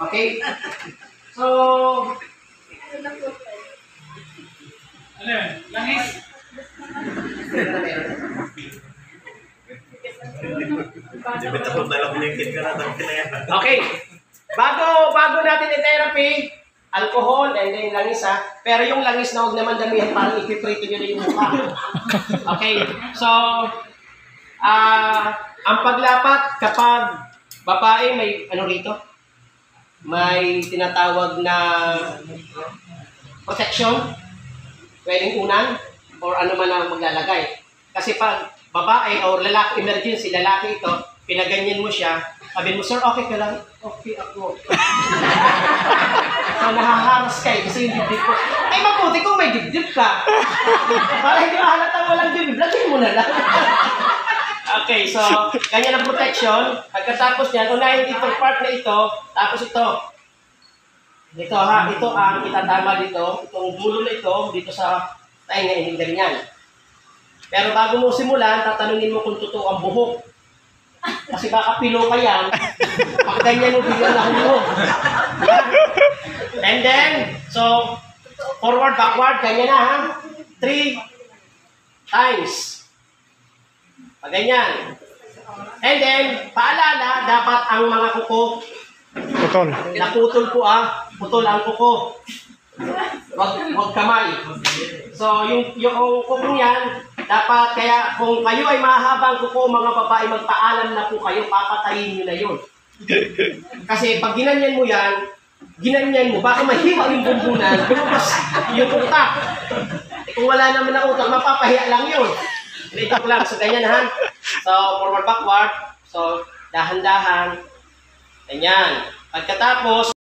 Okay? So, Ano yun? Langis? okay. Bago natin i-therapy, alcohol and then langis ha. Pero yung langis na huwag naman damihan, parang ipiprito nyo na yung mukha. Okay. So, ang paglapat kapag babae may ano rito? May tinatawag na protection, pwedeng unan, or ano man ang maglalagay. Kasi pag babae or lalaki, emergency, lalaki ito, pinaganyan mo siya, sabihin mo, sir, okay ka lang? Okay ako. So, nahaharas ka kasi yung dibdib ko. Ay, mabuti kung may dibdib ka. Para hindi mahalata walang dibdib, lagyan mo na lang. Okay, so, ganyan ang protection. Pagkatapos niyan, unahin itong part na ito, tapos ito. Ito ha, ito ang itatama dito, itong dulo na ito, dito sa tainga, hindi ganyan. Pero bago mo simulan, tatanungin mo kung totoo ang buhok. Kasi baka pilo ka yan, pag ganyan mo bigyan na hulog. And then, so, forward, backward, ganyan na ha. 3 times. Pag ganyan. And then, paalala, dapat ang mga kuko, Putol. naputol po putol ang kuko. Wag kamay. So, yung kuko yan, dapat kaya kung kayo ay mahabang kuko, mga babae, magpaalam na po kayo, papatayin nyo na yun. Kasi pag ginanyan mo yan, ginanyan mo, baka mahiwa yung bumbunan, lumabas yung utak. Kung wala naman ang utak, mapapahiya lang yun. Ito lang, so ganyan ha. So, forward, backward. So, dahan-dahan. Ganyan. Pagkatapos,